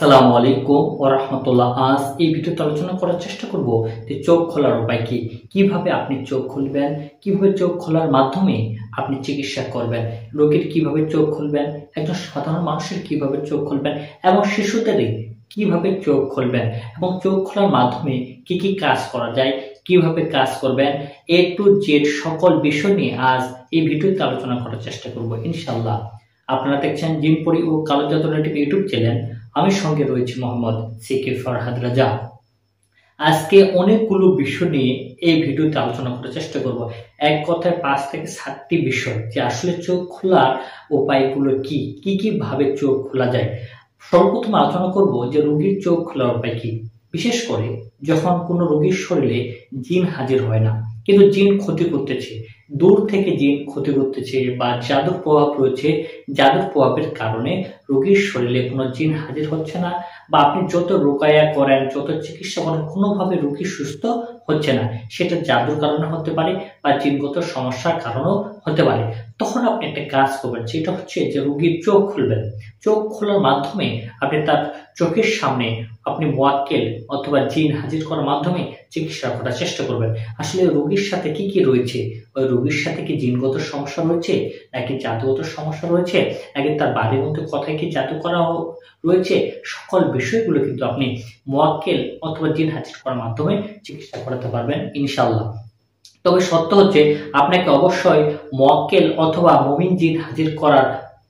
আসসালামু আলাইকুম ওয়া রাহমাতুল্লাহ। আজ এই ভিডিওতে আলোচনা করার চেষ্টা করব যে চোখ খোলার উপায় কি, কিভাবে আপনি চোখ খুলবেন, কিভাবে চোখ খোলার মাধ্যমে আপনি চিকিৎসা করবেন, রোগীর কিভাবে চোখ খুলবেন, একজন সাধারণ মানুষের কিভাবে চোখ খুলবেন এবং শিশুদেরই কিভাবে চোখ খুলবেন এবং চোখ খোলার মাধ্যমে কি কি কাজ করা যায়, কিভাবে কাজ করবেন, এ টু জেড সকল বিষয় নিয়ে আজ এই ভিডিওতে আলোচনা করার চেষ্টা করব ইনশাআল্লাহ। আপনারা দেখছেন জিনপরি ও কালো জাদু নেটিভ ইউটিউব চ্যানেল। আমি সঙ্গে রয়েছি মোহাম্মদ সিকি ফরহাদ রাজা। আজকে অনেকগুলো বিষয় নিয়ে এই ভিডিওতে আলোচনা করার চেষ্টা করব। এক কথায় 5 থেকে 7টি বিষয় যে আসলে চোখ খোলার উপায়গুলো কি কি ভাবে চোখ খোলা যায়। সর্বপ্রথম আলোচনা করব যে রোগীর চোখ খোলার উপায় কি। বিশেষ করে যখন কোনো রোগীর শরীরে জিন হাজির হয় না, কিন্তু জিন ক্ষতি করতেছে, দূর থেকে জিন ক্ষতি করতেছে বা জাদুর প্রভাব রয়েছে, জাদুর প্রভাবের কারণে রোগীর শরীরে কোনো জিন হাজির হচ্ছে না, বা আপনি যত রোকায়া করেন, যত চিকিৎসা করেন, কোনোভাবে রোগী সুস্থ হচ্ছে না, সেটা জাদুর কারণে হতে পারে বা জিনগত সমস্যার কারণেও হতে পারে। তখন আপনি একটা কাজ করবেন, যেটা হচ্ছে যে রোগীর চোখ খুলবেন। চোখ খোলার মাধ্যমে আপনি তার চোখের সামনে আপনি মুয়াক্কেল অথবা জিন হাজির করার মাধ্যমে চিকিৎসা করার চেষ্টা করবেন। আসলে রোগীর সাথে কি কি রয়েছে, ওই রোগীর সাথে কি জিনগত সমস্যা রয়েছে, নাকি জাদুগত সমস্যা রয়েছে, নাকি তার বাড়ির মধ্যে কথায় কি জাদু করা রয়েছে, সকল বিষয়গুলো কিন্তু আপনি মুয়াক্কেল অথবা জিন হাজির করার মাধ্যমে চিকিৎসা করাতে পারবেন ইনশাআল্লাহ। তবে সত্য হচ্ছে আপনাকে অবশ্যই মুয়াক্কেল অথবা মুমিন জিন হাজির করার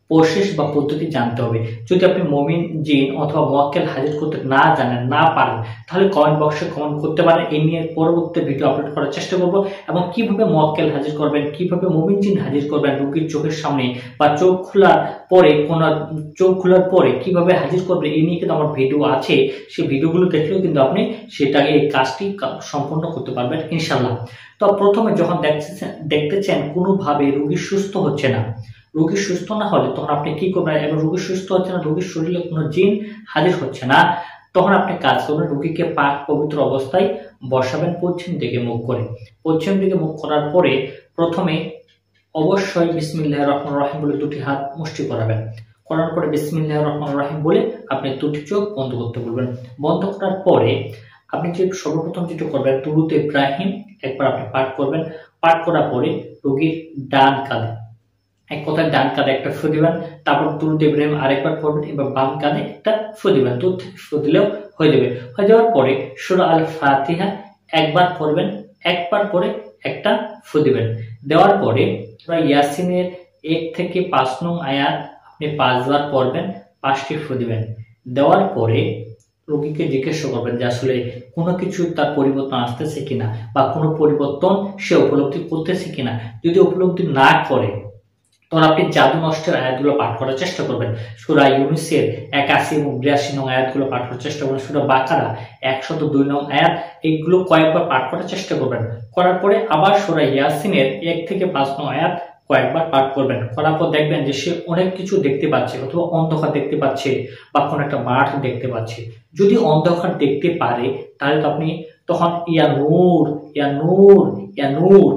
প্রসেস বা পদ্ধতি জানতে হবে। যদি আপনি মুমিন জিন অথবা মুয়াক্কেল হাজির করতে না জানেন, না পারেন, তাহলে কমেন্ট বক্সে কমেন্ট করতে পারেন। এই নিয়ে পরবর্তী ভিডিও আপলোড করার চেষ্টা করব এবং কিভাবে মুয়াক্কেল হাজির করবেন, কিভাবে মুমিন জিন হাজির করবেন রোগীর চোখের সামনে, বা চোখ খোলার পরে চোখ খোলার পরে কিভাবে হাজির করবেন, এই নিয়ে কিন্তু আমার ভিডিও আছে। সেই ভিডিওগুলো দেখলেও কিন্তু আপনি এই কাজটি সম্পন্ন করতে পারবেন ইনশাআল্লাহ। তো প্রথমে যখন দেখতেছেন কোনোভাবে রোগী সুস্থ হচ্ছে না, রোগী সুস্থ না হলে তখন আপনি কি করবেন, এবং রোগী সুস্থ হচ্ছে না, রোগীর শরীরে কোনো জিন হাজির হচ্ছে না, তখন আপনি কাজ করবেন, রোগীকে পাক পবিত্র অবস্থায় বসাবেন পশ্চিম দিকে মুখ করে। পশ্চিম দিকে মুখ করার পরে প্রথমে অবশ্যই বিসমিল্লাহির রহমানির রহিম বলে দুটি হাত মুষ্টি করাবেন। করার পরে বিসমিল্লাহির রহমানির রহিম বলে আপনি দুটি চোখ বন্ধ করতে বলবেন। বন্ধ করার পরে আপনি যে সর্বপ্রথম যেটা করবেন, দুরূদ ইব্রাহিম একবার আপনি পাঠ করবেন। পাঠ করার পরে রোগীর ডান কাঁধে, এক কথায় ডান কাঁধে একটা ফু দিবেন, তারপর দুরূদ ইব্রাহিম আরেকবার পড়বেন, এবার বাম কাঁধে একটা ফু দিবেন। দূর থেকে ফু দিলেও হয়ে যাবে। হয়ে যাওয়ার পরে সূরা আল ফাতিহা একবার পড়বেন, একবার পরে একটা ফু দিবেন। দেওয়ার পরে সূরা ইয়াসিনের 1 থেকে 5 নং আয়াত আপনি 5 বার পড়বেন, 5টি ফু দিবেন। দেওয়ার পরে রোগীকে জিজ্ঞাসা করবেন যে আসলে কোনো কিছু তার পরিবর্তন আসতেছে কিনা, বা কোনো পরিবর্তন সে উপলব্ধি করতেছে কিনা। যদি উপলব্ধি না করে তখন আপনি জাদু নষ্টের আয়াতগুলো পাঠ করার চেষ্টা করবেন। সূরা ইউনূসের 81 এবং 82 নং আয়াতগুলো পাঠ করার চেষ্টা করবেন। সূরা বাকারা 102 নং আয়াত, এইগুলো কয়েকবার পাঠ করার চেষ্টা করবেন। করার পরে আবার সূরা ইয়াসিনের 1 থেকে 5 নং আয়াত কয়েকবার পাঠ করবেন। করার পর দেখবেন যে সে অনেক কিছু দেখতে পাচ্ছে, অথবা অন্ধকার দেখতে পাচ্ছে, বা কোনো একটা মাঠ দেখতে পাচ্ছে। যদি অন্ধকার দেখতে পারে তাহলে তো আপনি তখন ইয়া নূর ইয়া নূর ইয়া নূর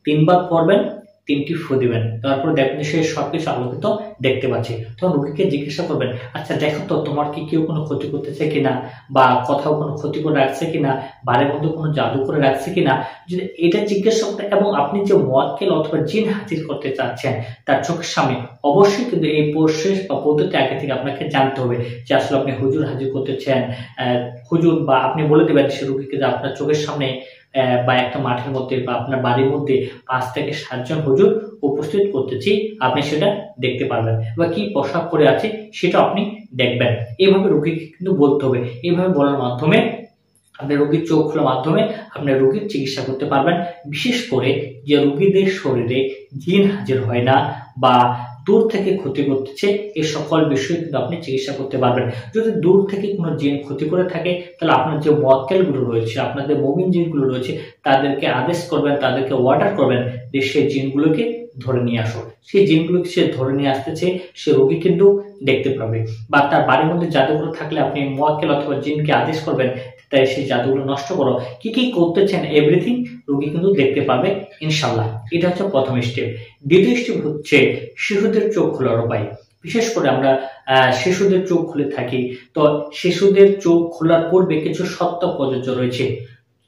3 বার পড়বেন, 3টি ফু দিবেন। তারপর দেখবেন সে সবকিছু আলোকিত দেখতে পাচ্ছে। তখন রোগীকে জিজ্ঞাসা করবেন, আচ্ছা দেখো তো তোমার কি কেউ কোনো ক্ষতি করতেছে কিনা, বা কোথাও কোনো ক্ষতি করে রাখছে কিনা, বাড়ির মধ্যে কোনো জাদু করে রাখছে কিনা। যদি এটা জিজ্ঞাসা করতে, এবং আপনি যে মুয়াক্কেল অথবা জিন হাজির করতে চাচ্ছেন তার চোখের সামনে, অবশ্যই কিন্তু এই প্রসেস বা পদ্ধতি আগে থেকে আপনাকে জানতে হবে যে আসলে আপনি হুজুর হাজির করতেছেন, হুজুর, বা আপনি বলে দেবেন সে রোগীকে যে আপনার চোখের সামনে বা একটা মাঠের মধ্যে বা আপনার বাড়ির মধ্যে 5 থেকে 7 জন হুজুর উপস্থিত করতেছি, আপনি সেটা দেখতে পারবেন, বা কি পোশাক পরে আছে সেটা আপনি দেখবেন। এইভাবে রোগীকে কিন্তু বলতে হবে। এইভাবে বলার মাধ্যমে আপনি রোগীর চোখ খোলার মাধ্যমে আপনি রোগীর চিকিৎসা করতে পারবেন। বিশেষ করে যে রোগীদের শরীরে জিন হাজির হয় না বা দূর থেকে ক্ষতি করতেছে, এই সকল বিষয় কিন্তু আপনি চিকিৎসা করতে পারবেন। যদি দূর থেকে কোনো জিন ক্ষতি করে থাকে, তাহলে আপনার যে মুয়াক্কেলগুলো রয়েছে, আপনাদের মুমিন জিনগুলো রয়েছে, তাদেরকে আদেশ করবেন, তাদেরকে অর্ডার করবেন যে সেই জিনগুলোকে ধরে নিয়ে আসো। সেই জিনগুলোকে সে ধরে নিয়ে আসতেছে, সে রোগী কিন্তু দেখতে পাবে। বা তার বাড়ির মধ্যে জাদুগুলো থাকলে আপনি মুয়াক্কেল অথবা জিনকে আদেশ করবেন তাই সেই জাদুগুলো নষ্ট করো, কি কি করতেছেন এভরিথিং রোগী কিন্তু দেখতে পাবে ইনশাআল্লাহ। এটা হচ্ছে প্রথম স্টেপ। দ্বিতীয় স্টেপ হচ্ছে শিশুদের চোখ খোলার উপায়। বিশেষ করে আমরা শিশুদের চোখ খুলে থাকি। তো শিশুদের চোখ খোলার পূর্বে কিছু শর্ত প্রযোজ্য রয়েছে।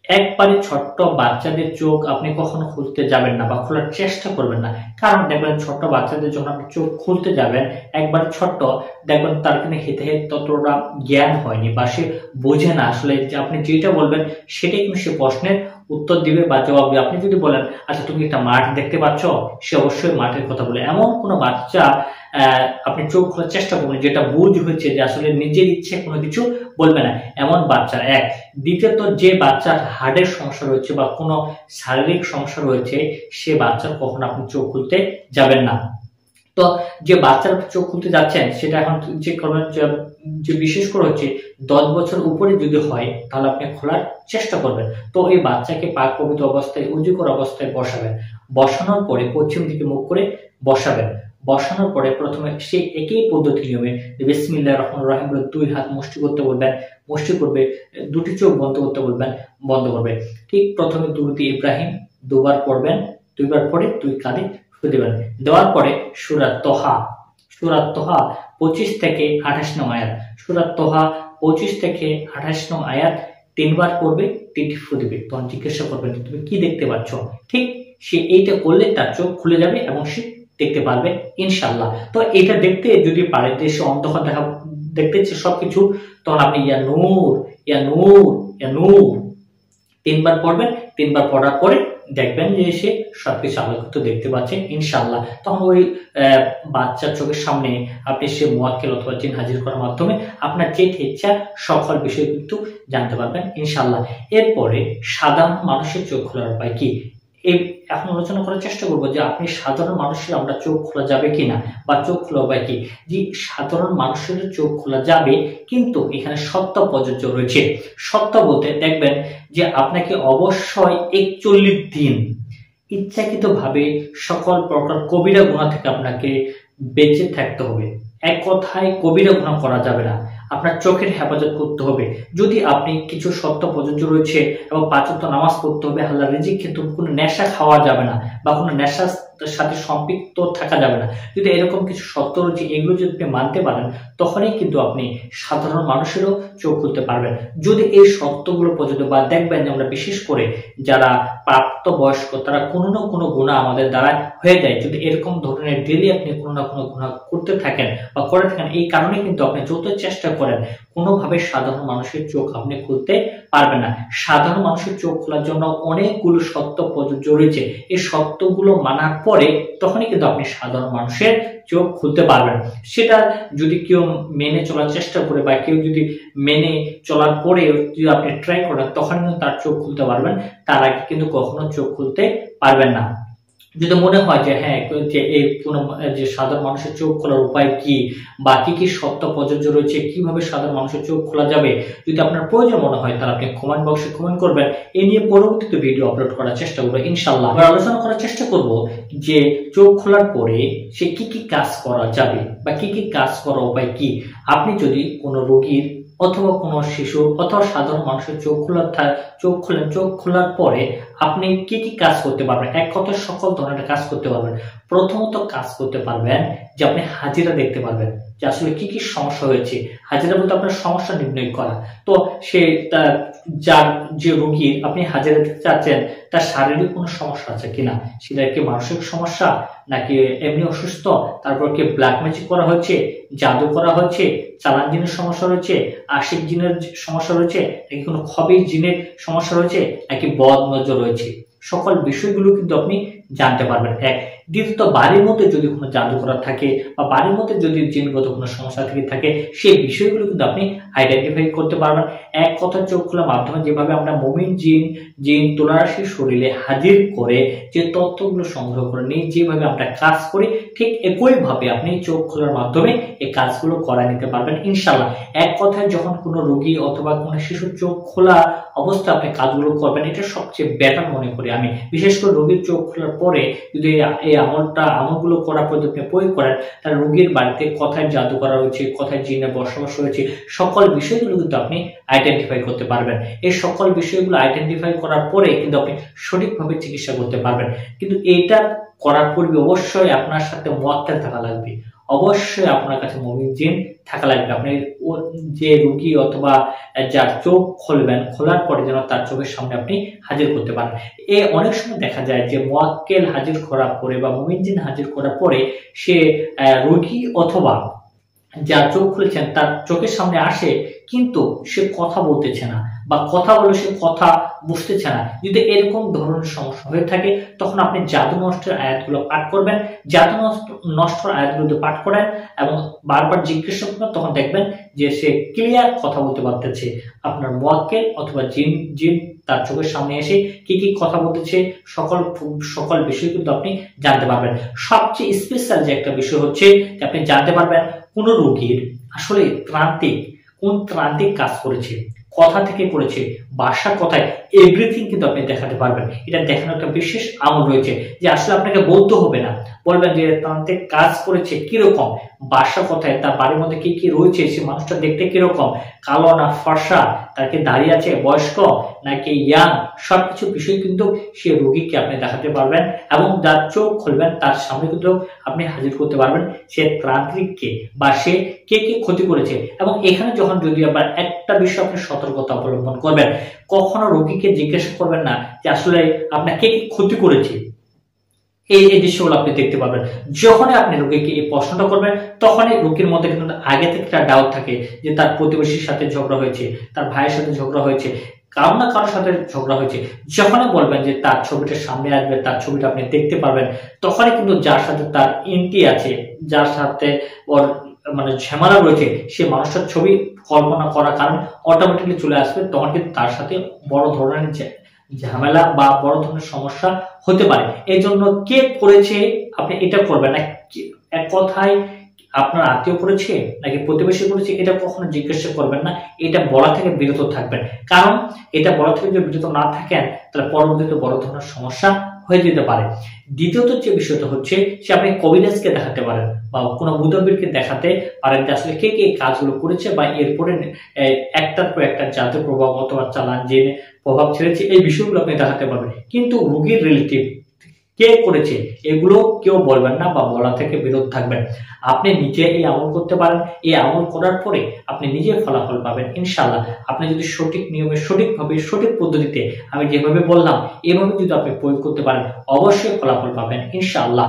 একবারে ছোট্ট বাচ্চাদের চোখ আপনি কখনো খুলতে যাবেন না বা খোলার চেষ্টা করবেন না। কারণ দেখবেন ছোট্ট বাচ্চাদের যখন আপনি চোখ খুলতে যাবেন, একবার ছোট্ট, দেখবেন তার কিন্তু হেতে ততটা জ্ঞান হয়নি বা সে বোঝে না আসলে যে আপনি যেটা বলবেন সেটাই কিন্তু সে প্রশ্নের উত্তর দিবে বা জবাব দিবে। আপনি যদি বলেন আচ্ছা তুমি একটা মাঠ দেখতে পাচ্ছ, সে অবশ্যই মাঠের কথা বলে। এমন কোনো বাচ্চা আপনি চোখ খোলার চেষ্টা করবেন যেটা বুঝ হয়েছে যে আসলে নিজের ইচ্ছে কোনো কিছু বলবে না, এমন বাচ্চার এক। দ্বিতীয়ত, যে বাচ্চার হার্টের সমস্যা রয়েছে বা কোনো শারীরিক সমস্যা রয়েছে, সে বাচ্চার কখনো আপনি চোখ খুলতে যাবেন না। তো যে বাচ্চারা চোখ খুলতে যাচ্ছেন সেটা এখন যে করবেন, যে বিশেষ করে হচ্ছে 10 বছর উপরে যদি হয় তাহলে আপনি খোলার চেষ্টা করবেন। তো এই বাচ্চাকে পাক পবিত্র অবস্থায় উজু করা অবস্থায় বসাবেন। বসানোর পরে পশ্চিম দিকে মুখ করে বসাবেন। বসানোর পরে প্রথমে সেই একই পদ্ধতি নিয়মে বিসমিল্লাহির রহমানির রহিম বলে 2 হাত মুষ্টি করতে বলবেন, মুষ্টি করবে, দুটি চোখ বন্ধ করতে বলবেন, বন্ধ করবে। ঠিক প্রথমে দুরূদ ইব্রাহিম 2 বার পড়বেন, 2 বার পরে 2 কাঁধে ফু দিবেন। দেওয়ার পরে সূরা তোহা 25 থেকে 28 নং আয়াত, সূরা তোহা 25 থেকে 28 নং আয়াত 3 বার পড়বে, 3টি ফু দিবে। তখন জিজ্ঞাসা করবেন তুমি কি দেখতে পাচ্ছ। ঠিক সে এইটা করলে তার চোখ খুলে যাবে এবং সে দেখতে পারবে ইনশাআল্লাহ। তো এটা দেখতে যদি পারে যে সে অন্ধকার দেখতেছে সবকিছু, তখন আপনি ইয়া নূর ইয়া নূর ইয়া নূর 3 বার পড়বেন। 3 বার পড়ার পরে দেখবেন যে সে সবকিছু আলোকিত দেখতে পাচ্ছে ইনশাআল্লাহ। তখন ওই বাচ্চার চোখের সামনে আপনি সে মুয়াক্কিল অথবা জিন হাজির করার মাধ্যমে আপনার যে ইচ্ছা সকল বিষয় কিন্তু জানতে পারবেন ইনশাআল্লাহ। এরপরে সাধারণ মানুষের চোখ খোলার উপায় কি, এখন আলোচনা করার চেষ্টা করবো যে আপনি সাধারণ মানুষের আমরা চোখ খোলা যাবে কিনা বা চোখ খোলা উপায় কি। যে সাধারণ মানুষের চোখ খোলা যাবে, কিন্তু এখানে শর্ত প্রযোজ্য রয়েছে। শর্ত বলতে দেখবেন যে আপনাকে অবশ্যই 41 দিন ইচ্ছাকৃত ভাবে সকল প্রকার কবিরা গুনাহ থেকে আপনাকে বেঁচে থাকতে হবে। এক কথায় কবিরা গুনাহ করা যাবে না, আপনার চোখের হেফাজত করতে হবে। যদি আপনি কিছু শর্ত প্রযোজ্য রয়েছে এবং 5 ওয়াক্ত নামাজ পড়তে হবে, হালাল রিজিক কিন্তু কোনো নেশা খাওয়া যাবে না বা কোনো নেশার সাথে সম্পৃক্ত থাকা যাবে না, যদি এরকম কিছু শর্ত রয়েছে এগুলো যদি আপনি মানতে পারেন তখনই কিন্তু আপনি সাধারণ মানুষেরও চোখ খুলতে পারবেন। যদি এই শর্তগুলো প্রযোজ্য বা দেখবেন যে আমরা বিশেষ করে যারা প্রাপ্তবয়স্ক তারা কোনো না কোনো গুনাহ আমাদের দ্বারা হয়ে যায়, যদি এরকম ধরনের ডেলি আপনি কোনো না কোনো গুনাহ করতে থাকেন বা করে থাকেন, এই কারণে কিন্তু আপনি যত চেষ্টা করেন কোনোভাবে সাধারণ মানুষের চোখ আপনি খুলতে পারবেন না। সাধারণ মানুষের চোখ খোলার জন্য অনেকগুলো শর্ত প্রযোজ্য রয়েছে। এই শর্তগুলো মানার পরে তখনই কিন্তু আপনি সাধারণ মানুষের চোখ খুলতে পারবেন। সেটা যদি কেউ মেনে চলার চেষ্টা করে বা কেউ যদি মেনে চলার পরে যদি আপনি ট্রাই করেন তখন কিন্তু তার চোখ খুলতে পারবেন, তার আগে কিন্তু কখনো চোখ খুলতে পারবেন না। যদি মনে হয় যে হ্যাঁ যে এই যে সাধারণ মানুষের চোখ খোলার উপায় কি বা কি কি শর্ত প্রযোজ্য রয়েছে, কিভাবে সাধারণ মানুষের চোখ খোলা যাবে, যদি আপনার প্রয়োজন মনে হয় তাহলে আপনি কমেন্ট বক্সে কমেন্ট করবেন। এই নিয়ে পরবর্তীতে ভিডিও আপলোড করার চেষ্টা করবো ইনশাআল্লাহ। আমরা আলোচনা করার চেষ্টা করব যে চোখ খোলার পরে সে কি কি কাজ করা যাবে বা কি কি কাজ করার উপায় কি। আপনি যদি কোনো রোগীর অথবা কোনো শিশু অথবা সাধারণ মানুষের চোখ খোলার পরে আপনি কি কি কাজ করতে পারবেন, এক কথায় সকল ধরনের কাজ করতে পারবেন। প্রথমত কাজ করতে পারবেন যে আপনি হাজিরা দেখতে পারবেন যে আসলে কি কি সমস্যা হয়েছে। হাজিরা বলতে আপনার সমস্যা নির্ণয় করা। তো সে যার যে রোগীর আপনি হাজিরা দেখতে চাচ্ছেন তার শারীরিক কোনো সমস্যা আছে কিনা, সেটা কি মানসিক সমস্যা নাকি এমনি অসুস্থ, তারপর কি ব্ল্যাক ম্যাজিক করা হয়েছে, জাদু করা হয়েছে, চালান জিনের সমস্যা রয়েছে, আশিক জিনের সমস্যা রয়েছে, নাকি কোনো খবির জিনের সমস্যা রয়েছে, নাকি বদ নজর রয়েছে, সকল বিষয়গুলো কিন্তু আপনি জানতে পারবেন। এক। দ্বিতীয়ত বাড়ির মধ্যে যদি কোনো জাদু করা থাকে বা বাড়ির মধ্যে যদি জিনগত কোনো সমস্যা থেকে থাকে সেই বিষয়গুলো কিন্তু আপনি আইডেন্টিফাই করতে পারবেন। এক কথা চোখ খোলার মাধ্যমে যেভাবে আমরা মুমিন জিন তুলারাশির শরীরে হাজির করে যে তথ্যগুলো সংগ্রহ করে নিই, যেভাবে আমরা কাজ করি ঠিক একইভাবে আপনি চোখ খোলার মাধ্যমে এই কাজগুলো করা নিতে পারবেন ইনশাআল্লাহ। এক কথায় যখন কোনো রোগী অথবা কোনো শিশুর চোখ খোলা অবস্থা আপনি কাজগুলো করবেন, এটা সবচেয়ে বেটার মনে করি আমি। বিশেষ করে রোগীর চোখ খোলার পরে যদি এই আমলগুলো করার পর আপনি প্রয়োগ করেন তাহলে রোগীর বাড়িতে কোথায় জাদু করা হয়েছে, কোথায় জিনের বসবাস রয়েছে, সকল বিষয়গুলো কিন্তু আপনি আইডেন্টিফাই করতে পারবেন। এই সকল বিষয়গুলো আইডেন্টিফাই করার পরে কিন্তু আপনি সঠিকভাবে চিকিৎসা করতে পারবেন। কিন্তু এটা করার পূর্বে অবশ্যই আপনার সাথে মুয়াক্কিল থাকা লাগবে। অবশ্যই আপনার কাছে মুমিন জিন থাকা লাগবে। আপনি যে রোগী অথবা যার চোখ খুলবেন, খোলার পরে যেন তার চোখের সামনে আপনি হাজির করতে পারেন। অনেক সময় দেখা যায় যে মুয়াক্কেল হাজির করার পরে বা মুমিন জিন হাজির করার পরে সে রোগী অথবা যার চোখ খুলেছেন তার চোখের সামনে আসে, কিন্তু সে কথা বলতেছে না বা কথা বলে সে কথা বুঝতেছে না। যদি এরকম ধরনের সমস্যা হয়ে থাকে তখন আপনি জাদু নষ্টের আয়াতগুলো পাঠ করবেন। জাদু নষ্টের আয়াতগুলো পাঠ করেন এবং বারবার জিজ্ঞাসা করবেন, তখন দেখবেন যে সে ক্লিয়ার কথা বলতে পারতেছে। আপনার মুয়াক্কেল অথবা জিন জিন তার চোখের সামনে এসে কি কি কথা বলতেছে সকল বিষয় কিন্তু আপনি জানতে পারবেন। সবচেয়ে স্পেশাল যে একটা বিষয় হচ্ছে যে আপনি জানতে পারবেন কোন রোগীর আসলে কোন ত্রান্তিক কাজ করেছে, কথা থেকে করেছে, ভাষা কথায়, এভরিথিং কিন্তু আপনি দেখাতে পারবেন। এটা দেখানোর একটা বিশেষ আমল রয়েছে যে আসলে আপনাকে বলতে হবে না, বলবেন যে তান্ত্রিক কাজ করেছে কিরকম, ভাষা কথায়, তার বাড়ির মধ্যে কি কি রয়েছে, সে মানুষটা দেখতে কিরকম, কালো না ফর্সা, তার কি দাঁড়িয়ে আছে, বয়স্ক নাকি ইয়াং, সবকিছু বিষয় কিন্তু সে রোগীকে আপনি দেখাতে পারবেন এবং যার চোখ খুলবেন তার সামনে কিন্তু আপনি হাজির করতে পারবেন সে তান্ত্রিককে বা সে কে কে ক্ষতি করেছে। এবং এখানে যখন যদি আবার একটা বিষয় আপনি সতর্কতা অবলম্বন করবেন, কখনো রোগীকে জিজ্ঞাসা করবেন না যে আসলে আপনার কে কি ক্ষতি করেছে। এই দৃশ্যগুলো আপনি দেখতে পাবেন। যখনই আপনি রোগীকে এই প্রশ্নটা করবেন তখনই রোগীর মধ্যে কিন্তু আগে থেকে একটা ডাউট থাকে যে তার প্রতিবেশীর সাথে ঝগড়া হয়েছে, তার ভাইয়ের সাথে ঝগড়া হয়েছে, কারো না কারোর সাথে ঝগড়া হয়েছে। যখনই বলবেন যে তার ছবিটা সামনে আসবে, তার ছবিটা আপনি দেখতে পারবেন, তখনই কিন্তু যার সাথে তার ইন্টি আছে, যার সাথে ওর মানে ঝামেলা রয়েছে, সে মানুষটার ছবি কল্পনা করার কারণ অটোমেটিকলি চলে আসবে। তখন কিন্তু তার সাথে বড় ধরনের ঝামেলা বা বড় ধরনের সমস্যা হতে পারে। এই জন্য কে করেছে আপনি এটা করবেন না। এক কথায় আপনার আত্মীয় করেছে নাকি প্রতিবেশী করেছে এটা কখনো জিজ্ঞাসা করবেন না। এটা বলা থেকে বিরত থাকবেন, কারণ এটা বলা থেকে যদি বিরত না থাকেন তাহলে পরবর্তীতে বড় ধরনের সমস্যা হয়ে যেতে পারে। দ্বিতীয়ত যে বিষয়টা হচ্ছে সে আপনি কবিরাজকে দেখাতে পারেন বা কোনো মুদাব্বিরকে দেখাতে পারেন যে আসলে কে কে কাজগুলো করেছে বা এরপরে একটার পর একটা জাতীয় প্রভাব অথবা চালান যে প্রভাব ছেড়েছে, এই বিষয়গুলো আপনি দেখাতে পারবেন। কিন্তু রোগীর রিলেটিভ কে করেছে এগুলো কেউ বলবেন না বা বলা থেকে বিরত থাকবেন। আপনি নিজে এই আমল করতে পারেন। এই আমল করার পরে আপনি নিজে ফলাফল পাবেন ইনশাআল্লাহ। আপনি যদি সঠিক নিয়মে, সঠিকভাবে, সঠিক পদ্ধতিতে আমি যেভাবে বললাম এভাবে যদি আপনি প্রয়োগ করতে পারেন অবশ্যই ফলাফল পাবেন ইনশাআল্লাহ।